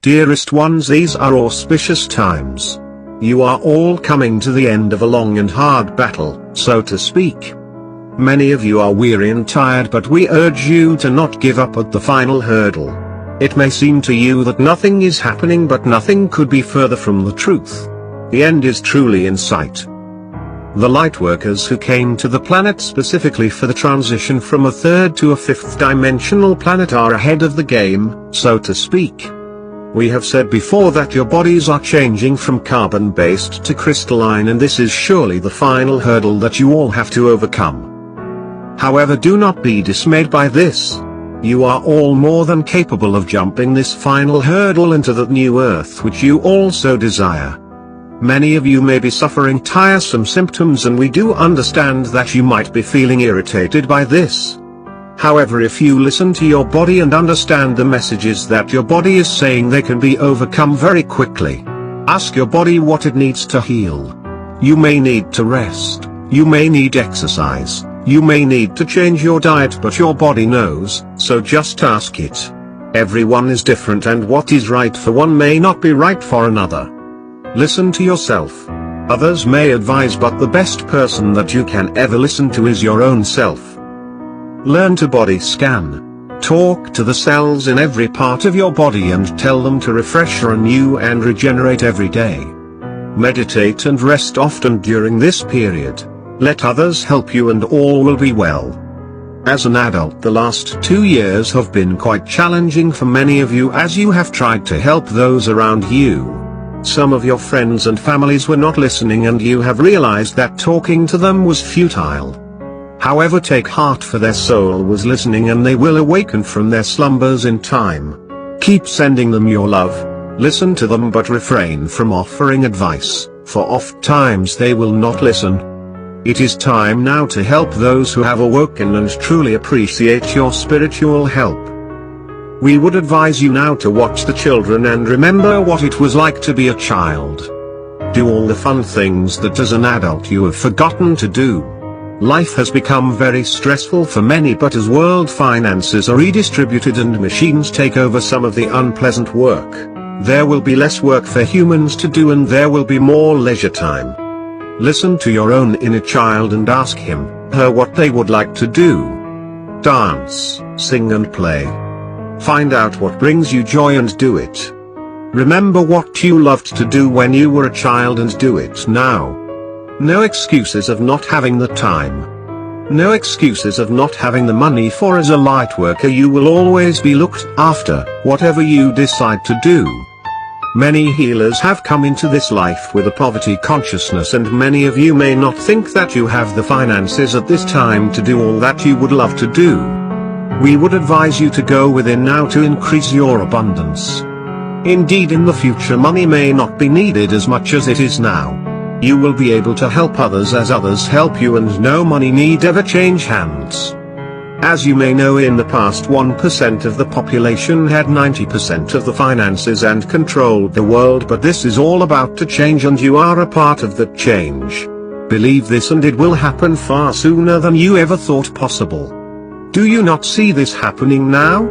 Dearest ones, these are auspicious times. You are all coming to the end of a long and hard battle, so to speak. Many of you are weary and tired, but we urge you to not give up at the final hurdle. It may seem to you that nothing is happening, but nothing could be further from the truth. The end is truly in sight. The lightworkers who came to the planet specifically for the transition from a third to a fifth dimensional planet are ahead of the game, so to speak. We have said before that your bodies are changing from carbon-based to crystalline, and this is surely the final hurdle that you all have to overcome. However, do not be dismayed by this. You are all more than capable of jumping this final hurdle into the new Earth which you also desire. Many of you may be suffering tiresome symptoms, and we do understand that you might be feeling irritated by this. However, if you listen to your body and understand the messages that your body is saying, they can be overcome very quickly. Ask your body what it needs to heal. You may need to rest, you may need exercise, you may need to change your diet, but your body knows, so just ask it. Everyone is different, and what is right for one may not be right for another. Listen to yourself. Others may advise, but the best person that you can ever listen to is your own self. Learn to body scan. Talk to the cells in every part of your body and tell them to refresh, renew and regenerate every day. Meditate and rest often during this period. Let others help you and all will be well. As an adult, the last 2 years have been quite challenging for many of you, as you have tried to help those around you. Some of your friends and families were not listening, and you have realized that talking to them was futile. However, take heart, for their soul was listening and they will awaken from their slumbers in time. Keep sending them your love. Listen to them, but refrain from offering advice, for oft times they will not listen. It is time now to help those who have awoken and truly appreciate your spiritual help. We would advise you now to watch the children and remember what it was like to be a child. Do all the fun things that as an adult you have forgotten to do. Life has become very stressful for many, but as world finances are redistributed and machines take over some of the unpleasant work, there will be less work for humans to do, and there will be more leisure time. Listen to your own inner child and ask him, her what they would like to do. Dance, sing and play. Find out what brings you joy and do it. Remember what you loved to do when you were a child and do it now. No excuses of not having the time. No excuses of not having the money, for as a lightworker you will always be looked after, whatever you decide to do. Many healers have come into this life with a poverty consciousness, and many of you may not think that you have the finances at this time to do all that you would love to do. We would advise you to go within now to increase your abundance. Indeed, in the future money may not be needed as much as it is now. You will be able to help others as others help you, and no money need ever change hands. As you may know, in the past 1% of the population had 90% of the finances and controlled the world, but this is all about to change, and you are a part of that change. Believe this and it will happen far sooner than you ever thought possible. Do you not see this happening now?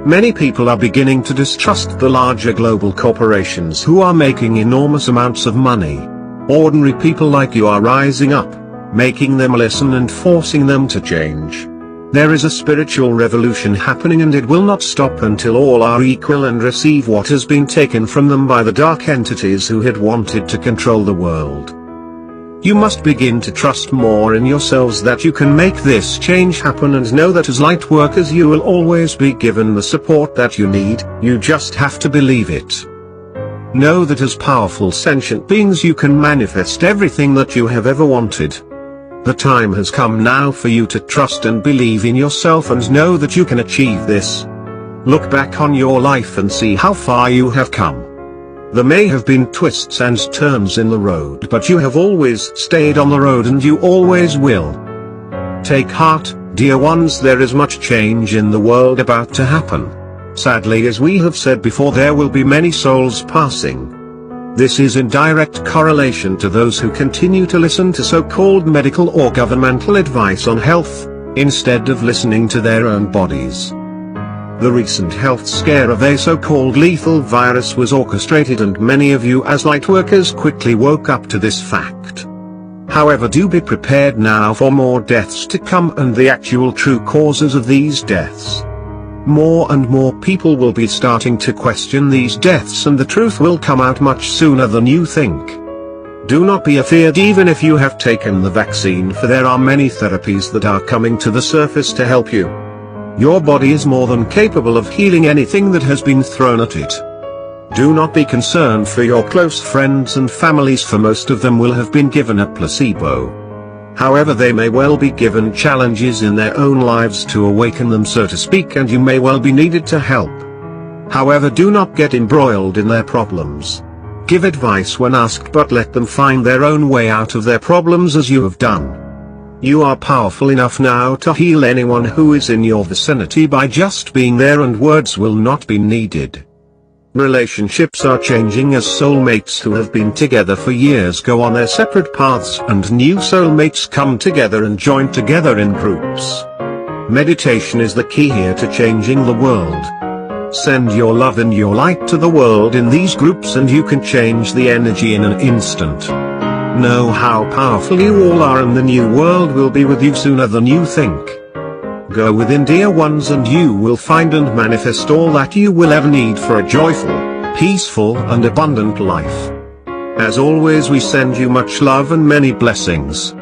Many people are beginning to distrust the larger global corporations who are making enormous amounts of money. Ordinary people like you are rising up, making them listen and forcing them to change. There is a spiritual revolution happening, and it will not stop until all are equal and receive what has been taken from them by the dark entities who had wanted to control the world. You must begin to trust more in yourselves that you can make this change happen, and know that as light workers you will always be given the support that you need. You just have to believe it. Know that as powerful sentient beings you can manifest everything that you have ever wanted. The time has come now for you to trust and believe in yourself and know that you can achieve this. Look back on your life and see how far you have come. There may have been twists and turns in the road, but you have always stayed on the road, and you always will. Take heart, dear ones, there is much change in the world about to happen. Sadly, as we have said before, there will be many souls passing. This is in direct correlation to those who continue to listen to so-called medical or governmental advice on health, instead of listening to their own bodies. The recent health scare of a so-called lethal virus was orchestrated, and many of you as light workers quickly woke up to this fact. However, do be prepared now for more deaths to come and the actual true causes of these deaths. More and more people will be starting to question these deaths, and the truth will come out much sooner than you think. Do not be afeard even if you have taken the vaccine, for there are many therapies that are coming to the surface to help you. Your body is more than capable of healing anything that has been thrown at it. Do not be concerned for your close friends and families, for most of them will have been given a placebo. However, they may well be given challenges in their own lives to awaken them, so to speak, and you may well be needed to help. However, do not get embroiled in their problems. Give advice when asked, but let them find their own way out of their problems as you have done. You are powerful enough now to heal anyone who is in your vicinity by just being there, and words will not be needed. Relationships are changing as soulmates who have been together for years go on their separate paths, and new soulmates come together and join together in groups. Meditation is the key here to changing the world. Send your love and your light to the world in these groups, and you can change the energy in an instant. Know how powerful you all are, and the new world will be with you sooner than you think. Go within, dear ones, and you will find and manifest all that you will ever need for a joyful, peaceful and abundant life. As always, we send you much love and many blessings.